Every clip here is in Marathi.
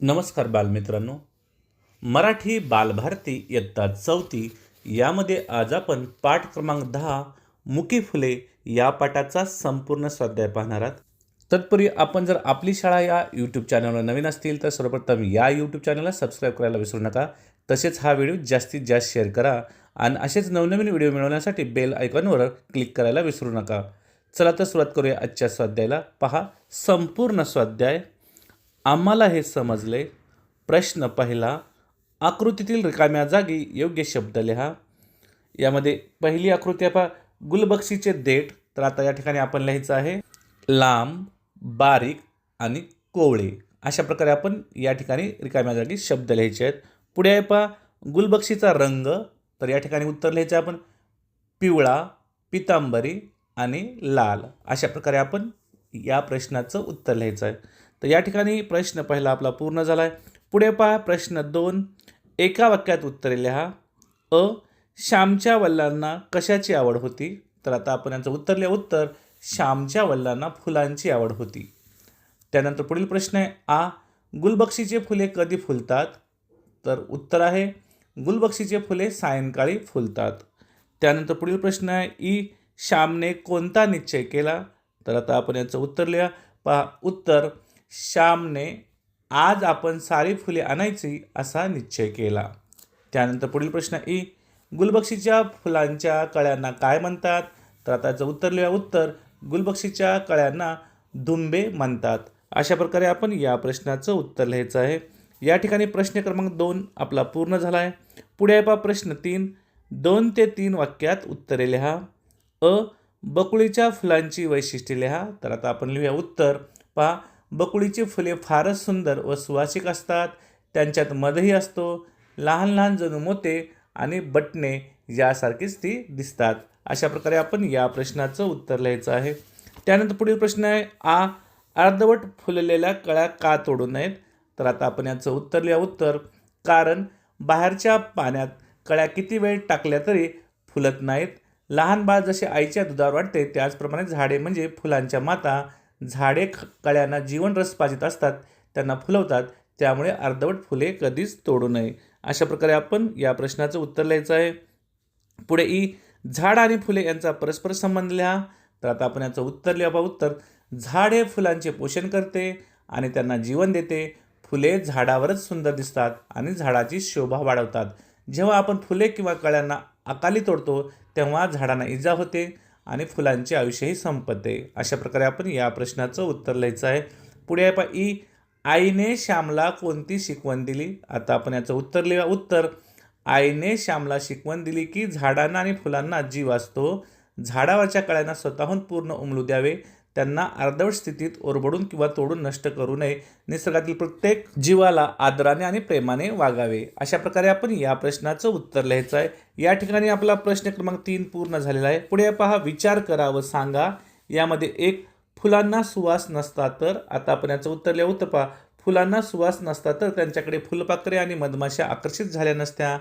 नमस्कार बालमित्रांनो. मराठी बालभारती इयत्ता 4थी यामध्ये आज आपण पाठ क्रमांक 10 मुकी फुले या पाठाचा संपूर्ण स्वाध्याय पाहणार आहात. तत्पूर्वी आपण जर आपली शाळा या यूट्यूब चॅनलवर नवीन असतील तर सर्वप्रथम या यूट्यूब चॅनलला सबस्क्राईब करायला विसरू नका. तसेच हा व्हिडिओ जास्तीत जास्त शेअर करा आणि असेच नवनवीन व्हिडिओ मिळवण्यासाठी बेल आयकॉनवर क्लिक करायला विसरू नका. चला तर सुरुवात करूया आजच्या स्वाध्यायाला. पहा संपूर्ण स्वाध्याय. आम्हाला हे समजले. प्रश्न पहिला, आकृतीतील रिकाम्या जागी योग्य शब्द लिहा. यामध्ये पहिली आकृती आपण गुलबक्षीचे देठ. तर आता या ठिकाणी आपण लिहायचं आहे लांब, बारीक आणि कोवळे. अशा प्रकारे आपण या ठिकाणी रिकाम्या जागी शब्द लिहायचे आहेत. पुढे आहे पहा गुलबक्षीचा रंग. तर या ठिकाणी उत्तर लिहायचं आपण पिवळा, पितांबरी आणि लाल. अशा प्रकारे आपण या प्रश्नाचं उत्तर लिहायचं आहे. तर या ठिकाणी प्रश्न पहिला आपला पूर्ण झाला आहे. पुढे पहा प्रश्न 2, एका वाक्यात उत्तरे लिहा. अ, श्यामच्या वडिलांना कशाची आवड होती? तर आता आपण यांचं उत्तर लिहा. उत्तर श्यामच्या वडिलांना फुलांची आवड होती. त्यानंतर पुढील प्रश्न आहे आ, गुलबक्षीचे फुले कधी फुलतात? तर उत्तर आहे गुलबक्षीचे फुले सायंकाळी फुलतात. त्यानंतर पुढील प्रश्न आहे ई, श्यामने कोणता निश्चय केला? तर आता आपण याचं उत्तर लिहा. पहा उत्तर श्यामने आज आपण सारी फुले आणायची असा निश्चय केला. त्यानंतर पुढील प्रश्न ई, गुलबक्षीच्या फुलांच्या कळ्यांना काय म्हणतात? तर आता याचं उत्तर लिहा. उत्तर गुलबक्षीच्या कळ्यांना धुंबे म्हणतात. अशा प्रकारे आपण या प्रश्नाचं उत्तर लिहायचं आहे. या ठिकाणी प्रश्न क्रमांक 2 आपला पूर्ण झाला आहे. पुढे आहे पहा प्रश्न 3, 2 ते 3 वाक्यात उत्तरे लिहा. अ, बकुळीच्या फुलांची वैशिष्ट्ये लिहा. तर आता आपण लिहूया उत्तर. पहा बकुळीची फुले फारच सुंदर व सुवासिक असतात. त्यांच्यात मधही असतो. लहान लहान जणू मोते आणि बटणे यासारखीच ती दिसतात. अशा प्रकारे आपण या प्रश्नाचं उत्तर लिहायचं आहे. त्यानंतर पुढील प्रश्न आहे आ, अर्धवट फुललेल्या कळ्या का तोडू नयेत? तर आता आपण याचं उत्तर लिहा. उत्तर कारण बाहेरच्या पाण्यात कळ्या किती वेळ टाकल्या तरी फुलत नाहीत. लहान बाळ जसे आईच्या दुधावर वाटते त्याचप्रमाणे झाडे म्हणजे फुलांच्या माता. झाडे कळ्यांना जीवन रस पाजित असतात, त्यांना फुलवतात. त्यामुळे अर्धवट फुले कधीच तोडू नये. अशा प्रकारे आपण या प्रश्नाचं उत्तर लिहायचं आहे. पुढे ई, झाड आणि फुले यांचा परस्पर संबंध लिहा. तर आता आपण याचं उत्तर लिहा. उत्तर झाड हे फुलांचे पोषण करते आणि त्यांना जीवन देते. फुले झाडावरच सुंदर दिसतात आणि झाडाची शोभा वाढवतात. जेव्हा आपण फुले किंवा कळ्यांना अकाली तोडतो तेव्हा झाडांना इजा होते आणि फुलांचे आयुष्यही संपते. अशा प्रकारे आपण या प्रश्नाचं उत्तर लिहायचं आहे. पुढे आहे पहा ई, आईने श्यामला कोणती शिकवण दिली? आता आपण याचं उत्तर लिहा. उत्तर आईने श्यामला शिकवण दिली की झाडांना आणि फुलांना जीव असतो. झाडावरच्या कळ्यांना स्वतःहून पूर्ण उमलू द्यावे. त्यांना अर्धवट स्थितीत ओरबडून किंवा तोडून नष्ट करू नये. निसर्गातील प्रत्येक जीवाला आदराने आणि प्रेमाने वागावे. अशा प्रकारे आपण या प्रश्नाचं उत्तर लिहायचं आहे. या ठिकाणी आपला प्रश्न क्रमांक 3 पूर्ण झालेला आहे. पुढे पहा विचार करा व सांगा. यामध्ये एक, फुलांना सुवास नसता तर? आता आपण याचं उत्तर लिहा. उत्तर पहा फुलांना सुवास नसता तर त्यांच्याकडे फुलपाखरे आणि मधमाशा आकर्षित झाल्या नसत्या.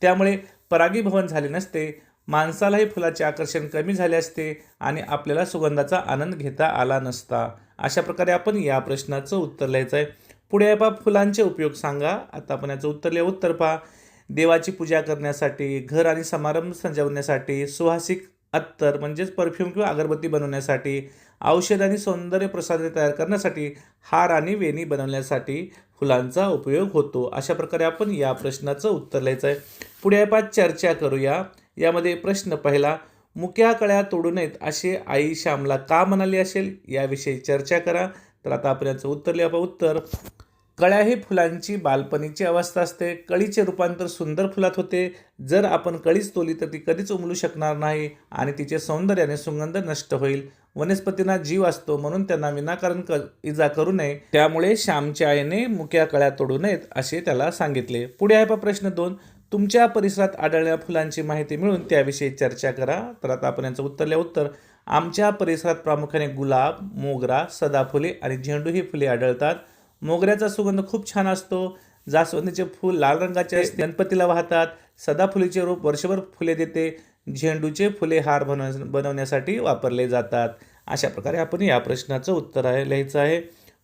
त्यामुळे परागीभवन झाले नसते. माणसालाही फुलाचे आकर्षण कमी झाले असते आणि आपल्याला सुगंधाचा आनंद घेता आला नसता. अशा प्रकारे आपण या प्रश्नाचं उत्तर लिहायचं आहे. पुढे आहे पहा फुलांचे उपयोग सांगा. आता आपण याचं उत्तर लिहा. उत्तर पहा देवाची पूजा करण्यासाठी, घर आणि समारंभ सजवण्यासाठी, सुवासिक अत्तर म्हणजेच परफ्यूम किंवा अगरबत्ती बनवण्यासाठी, औषध आणि सौंदर्य प्रसाधने तयार करण्यासाठी, हार आणि वेणी बनवण्यासाठी फुलांचा उपयोग होतो. अशा प्रकारे आपण या प्रश्नाचं उत्तर लिहायचं आहे. पुढे आहे पहा चर्चा करूया. यामध्ये प्रश्न पहिला, मुक्या कळ्या तोडू नयेत असे आई श्यामला का म्हणाली असेल? याविषयी चर्चा करा. तर आता आपण याचं उत्तर लिहा. उत्तर कळ्या ही फुलांची बालपणीची अवस्था असते. कळीचे रूपांतर सुंदर फुलात होते. जर आपण कळीच तोडली तर ती कधीच उमलू शकणार नाही आणि तिचे सौंदर्य आणि सुगंध नष्ट होईल. वनस्पतींना जीव असतो म्हणून त्यांना विनाकारण इजा करू नये. त्यामुळे श्यामच्या आईने मुक्या कळ्या तोडू नयेत असे त्याला सांगितले. पुढे आहे प्रश्न 2, तुमच्या परिसरात आढळणाऱ्या फुलांची माहिती मिळून त्याविषयी चर्चा करा. तर आता आपण याचं उत्तर लिहा. उत्तर आमच्या परिसरात प्रामुख्याने गुलाब, मोगरा, सदाफुले आणि झेंडू ही फुले आढळतात. मोगऱ्याचा सुगंध खूप छान असतो. जास्वंदीचे फूल लाल रंगाचे असते, गणपतीला वाहतात. सदाफुलीचे रोप वर्षभर फुले देते. झेंडूचे फुले हार बनवण्यासाठी वापरले जातात. अशा प्रकारे आपण या प्रश्नाचं उत्तर लिहायचं आहे.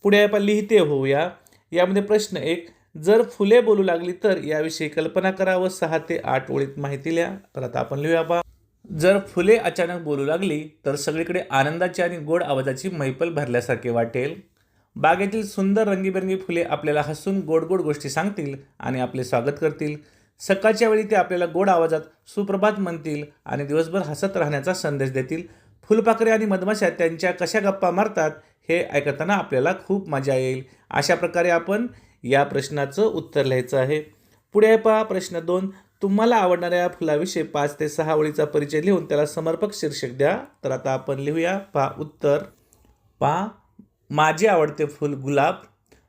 पुढे आपण लिहिते होऊया. यामध्ये प्रश्न 1, जर फुले बोलू लागली तर याविषयी कल्पना करा व 6 ते 8 ओळीत माहिती लिहा. तर आता आपण लिहूया पहा. जर फुले अचानक बोलू लागली तर सगळीकडे आनंदाची आणि गोड आवाजाची मैफल भरल्यासारखे वाटेल. बागेतील सुंदर रंगीबेरंगी फुले आपल्याला हसून गोड गोड गोष्टी सांगतील आणि आपले स्वागत करतील. सकाळच्या वेळी ते आपल्याला गोड आवाजात सुप्रभात म्हणतील आणि दिवसभर हसत राहण्याचा संदेश देतील. फुलपाखरे आणि मधमाशा त्यांच्या कशा गप्पा मारतात हे ऐकताना आपल्याला खूप मजा येईल. अशा प्रकारे आपण या प्रश्नाचं उत्तर लिहायचं आहे. पुढे पहा प्रश्न 2, तुम्हाला आवडणाऱ्या फुलाविषयी 5 ते 6 ओळीचा परिचय लिहून त्याला समर्पक शीर्षक द्या. तर आता आपण लिहूया. पहा उत्तर. पहा, माझे आवडते फूल गुलाब.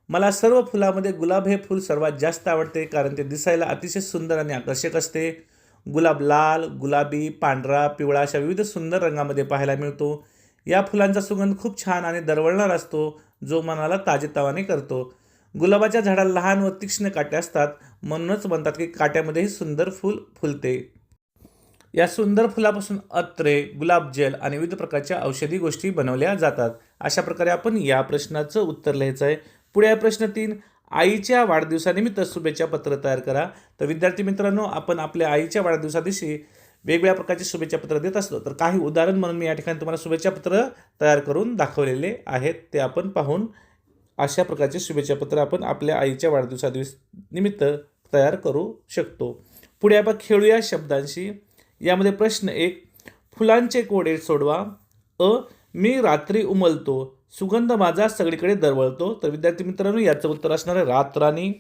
मला सर्व फुलामध्ये गुलाब हे फूल सर्वात जास्त आवडते कारण ते दिसायला अतिशय सुंदर आणि आकर्षक असते. गुलाब लाल, गुलाबी, पांढरा, पिवळा अशा विविध सुंदर रंगामध्ये पाहायला मिळतो. या फुलांचा सुगंध खूप छान आणि दरवळणारा असतो जो मनाला ताजेतवाने करतो. गुलाबाच्या झाडाला लहान व तीक्ष्ण काटे असतात म्हणूनच म्हणतात की काट्यामध्येही सुंदर फूल फुलते. या सुंदर फुलापासून अत्रे, गुलाबजल आणि विविध प्रकारच्या औषधी गोष्टी बनवल्या जातात. अशा प्रकारे आपण या प्रश्नाचं उत्तर लिहायचं आहे. पुढे आहे प्रश्न 3, आईच्या वाढदिवसानिमित्त शुभेच्छा पत्र तयार करा. तर विद्यार्थी मित्रांनो, आपण आपल्या आईच्या वाढदिवसादिवशी वेगवेगळ्या प्रकारचे शुभेच्छा पत्र देत असतो. तर काही उदाहरण म्हणून मी या ठिकाणी तुम्हाला शुभेच्छा पत्र तयार करून दाखवलेले आहेत. ते आपण पाहून अशा प्रकारचे शुभेच्छा पत्र आपण आपल्या आईच्या वाढदिवसानिमित्त तयार करू शकतो. पुढे आपण खेळूया शब्दांशी. यामध्ये प्रश्न 1, फुलांचे कोडे सोडवा. मी रात्री उमलतो, सुगंध माझा सगळीकडे दरवळतो. तर विद्यार्थी मित्रांनो, याचं उत्तर असणार आहे रातराणी.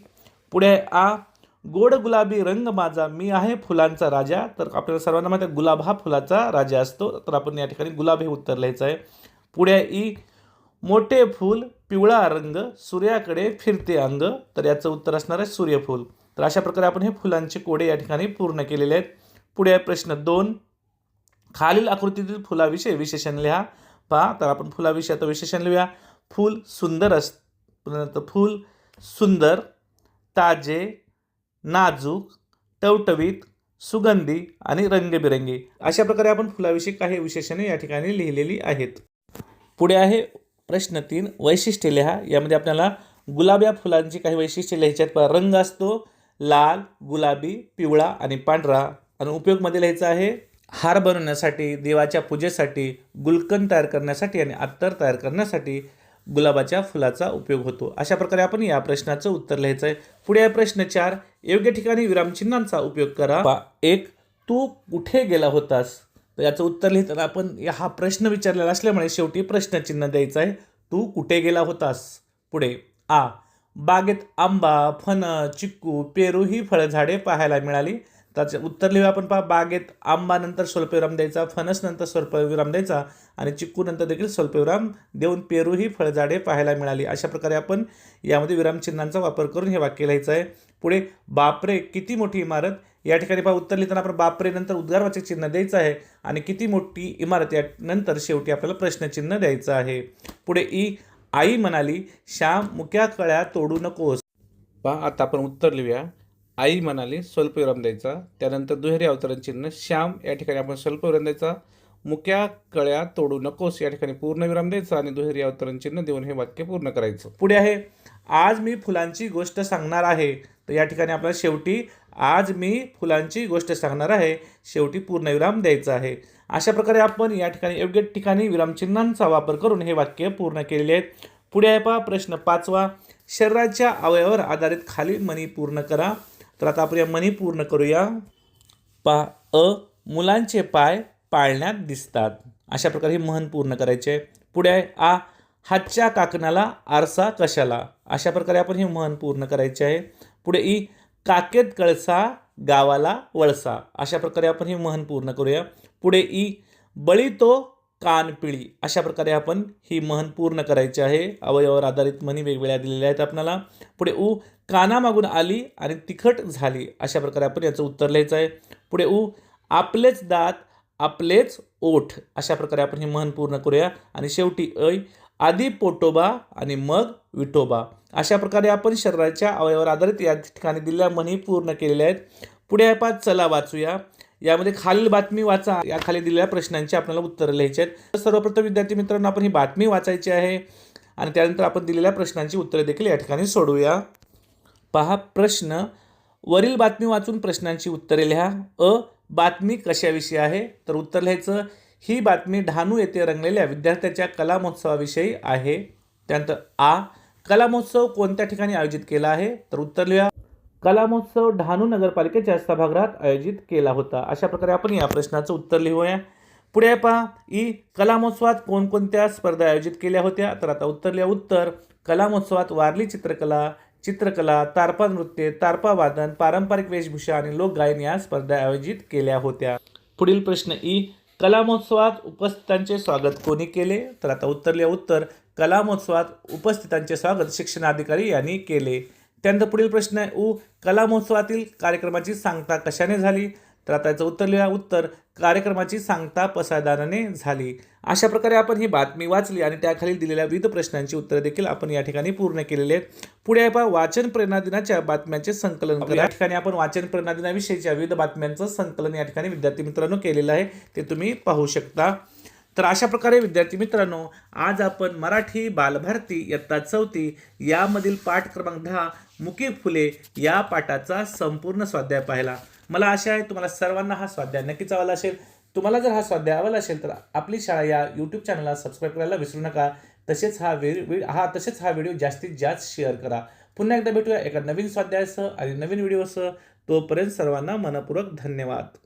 पुढे आहे गोड गुलाबी रंग माझा, मी आहे फुलांचा राजा. तर आपल्याला सर्वांना माहिती आहे गुलाब हा फुलाचा राजा असतो. तर आपण या ठिकाणी गुलाब हे उत्तर लिहायचं आहे. पुढे आहे मोठे फूल, पिवळा रंग, सूर्याकडे फिरते अंग. तर याचं उत्तर असणार आहे सूर्यफूल. तर अशा प्रकारे आपण हे फुलांचे कोडे या ठिकाणी पूर्ण केलेले आहेत. पुढे आहे प्रश्न 2, खालील आकृतीतील फुलाविषयी विशेषण लिहा. पहा, तर आपण फुलाविषयी आता विशेषण लिहूया. फूल सुंदर फूल सुंदर, ताजे, नाजूक, टवटवीत, सुगंधी आणि रंगबिरंगी. अशा प्रकारे आपण फुलाविषयी काही विशेषणे या ठिकाणी लिहिलेली आहेत. पुढे आहे प्रश्न 3, वैशिष्ट्ये लिहा. यामध्ये आपल्याला गुलाब या फुलांची काही वैशिष्ट्ये लिहायची आहेत. रंग असतो लाल, गुलाबी, पिवळा आणि पांढरा. आणि उपयोगमध्ये लिहायचा आहे हार बनवण्यासाठी, देवाच्या पूजेसाठी, गुलकंद तयार करण्यासाठी आणि अत्तर तयार करण्यासाठी गुलाबाच्या फुलाचा उपयोग होतो. अशा प्रकारे आपण या प्रश्नाचं उत्तर लिहायचं आहे. पुढे आहे प्रश्न 4, योग्य ठिकाणी विरामचिन्हांचा उपयोग करा. 1, तू कुठे गेला होतास. तर याचं उत्तर लिहिताना आपण हा प्रश्न विचारलेला असल्यामुळे शेवटी प्रश्नचिन्ह द्यायचं आहे. तू कुठे गेला होतास. पुढे बागेत आंबा, फणस, चिक्कू, पेरू ही फळझाडे पाहायला मिळाली. त्याचे उत्तर लिहूया आपण. बागेत आंबा नंतर स्वल्पविराम द्यायचा, फणस नंतर स्वल्पविराम द्यायचा आणि चिक्कू नंतर देखील स्वल्पविराम देऊन पेरू ही फळझाडे पाहायला मिळाली. अशा प्रकारे आपण यामध्ये विरामचिन्हांचा वापर करून हे वाक्य लिहायचं आहे. पुढे बापरे किती मोठी इमारत. या ठिकाणी उत्तर लिहिताना आपण बापरे नंतर उद्गारवाचक चिन्ह द्यायचं आहे आणि किती मोठी इमारत या नंतर शेवटी आपल्याला प्रश्नचिन्ह द्यायचं आहे. पुढे आई म्हणाली, श्याम मुक्या कळ्या तोडू नकोस. आता आपण उत्तर लिहूया. आई म्हणाली, स्वल्पविराम द्यायचा, त्यानंतर दुहेरी अवतरण चिन्ह श्याम या ठिकाणी आपण स्वल्पविराम द्यायचा, मुक्या कळ्या तोडू नकोस या ठिकाणी पूर्णविराम द्यायचा आणि दुहेरी अवतरण चिन्ह देऊन हे वाक्य पूर्ण करायचं. पुढे आहे आज मी फुलांची गोष्ट सांगणार आहे. तर या ठिकाणी आपल्याला शेवटी आज मी फुलांची गोष्ट सांगणार आहे शेवटी पूर्णविराम द्यायचा आहे. अशा प्रकारे आपण या ठिकाणी योग्य ठिकाणी विरामचिन्हांचा वापर करून हे वाक्य पूर्ण केलेले आहेत. पुढे आहे प्रश्न 5, शरीराच्या अवयवावर आधारित खालील म्हणी पूर्ण करा. तर आता आपण या म्हणी पूर्ण करूया. मुलांचे पाय पाळण्यात दिसतात. अशा प्रकारे ही म्हण पूर्ण करायची आहे. पुढे आहे हातच्या काकणाला आरसा कशाला. अशा प्रकारे आपण ही म्हण पूर्ण करायची आहे. पुढे काकेत कळसा गावाला वळसा. अशा प्रकारे आपण ही म्हण पूर्ण करूया. पुढे बळी तो कान पिळी. अशा प्रकारे आपण ही म्हण पूर्ण करायची आहे. अवयवावर आधारित म्हणी वेगवेगळ्या दिलेल्या आहेत आपल्याला. पुढे कानामागून आली आणि तिखट झाली. अशा प्रकारे आपण याचं उत्तर लिहायचं आहे. पुढे आपलेच दात आपलेच ओठ. अशा प्रकारे आपण ही म्हण पूर्ण करूया. आणि शेवटी आधी पोटोबा आणि मग विठोबा. अशा प्रकारे आपण शरीराच्या अवयवावर आधारित या ठिकाणी दिलेल्या म्हणी पूर्ण केलेल्या आहेत. पुढे आहे चला वाचूया. यामध्ये खालील बातमी वाचा. या खाली दिलेल्या प्रश्नांची आपल्याला उत्तरं लिहायची आहेत. सर्वप्रथम विद्यार्थी मित्रांनो, आपण ही बातमी वाचायची आहे आणि त्यानंतर आपण दिलेल्या प्रश्नांची उत्तरे देखील या ठिकाणी सोडवूया. पहा प्रश्न, वरील बातमी वाचून प्रश्नांची उत्तरे लिहा. बातमी कशाविषयी आहे? तर उत्तर लिहायचं, ही बातमी डहाणू येथे रंगलेल्या विद्यार्थ्याच्या कला महोत्सवाविषयी आहे. त्यानंतर कला महोत्सव कोणत्या ठिकाणी आयोजित केला आहे? तर उत्तर लिहा, कला महोत्सव डहाणू नगरपालिकेच्या सभागृहात आयोजित केला होता. अशा प्रकारे आपण या प्रश्नाचं उत्तर लिहूया. पुढे पहा, कला महोत्सवात कोणकोणत्या स्पर्धा आयोजित केल्या होत्या? तर आता उत्तर लिहा. उत्तर, कला महोत्सवात वारली चित्रकला, तारपा नृत्य, तारपा वादन, पारंपरिक वेशभूषा आणि लोकगायन या स्पर्धा आयोजित केल्या होत्या. पुढील प्रश्न, कला महोत्सवात उपस्थितांचे स्वागत कोणी केले? तर आता उत्तर लिहा. उत्तर, कला महोत्सवात उपस्थितांचे स्वागत शिक्षणाधिकारी यांनी केले. त्यानंतर पुढील प्रश्न आहे, कला महोत्सवातील कार्यक्रमाची सांगता कशाने झाली? तर आता याचं उत्तर लिहा. उत्तर, कार्यक्रमाची सांगता पसायदानाने झाली. अशा प्रकारे आपण ही बातमी वाचली आणि त्याखाली दिलेल्या विविध प्रश्नांची उत्तरे देखील आपण या ठिकाणी पूर्ण केलेली आहेत. पुढे आपण वाचन प्रेरणा दिनाच्या बातम्यांचे संकलन करा. या ठिकाणी आपण वाचन प्रेरणा दिनाविषयीच्या विविध बातम्यांचं संकलन या ठिकाणी विद्यार्थी मित्रांनो केलेलं आहे, ते तुम्ही पाहू शकता. तर अशा प्रकारे विद्यार्थी मित्रांनो, आज आपण मराठी बालभारती इयत्ता 4 यामधील पाठ क्रमांक 10 मुकी फुले या पाठाचा संपूर्ण स्वाध्याय पाहिला. मला आशा आहे तुम्हाला सर्वांना हा स्वाध्याय नक्कीच आवडला असेल. तुम्हाला जर हा स्वाध्याय आवडला असेल तर आपली शाळा या यूट्यूब चॅनलला सबस्क्राईब करायला विसरू नका. तसेच हा व्हिडिओ जास्तीत जास्त शेअर करा. पुन्हा एकदा भेटूया एका नवीन स्वाध्यायासह आणि नवीन व्हिडिओसह. तोपर्यंत सर्वांना मनपूर्वक धन्यवाद.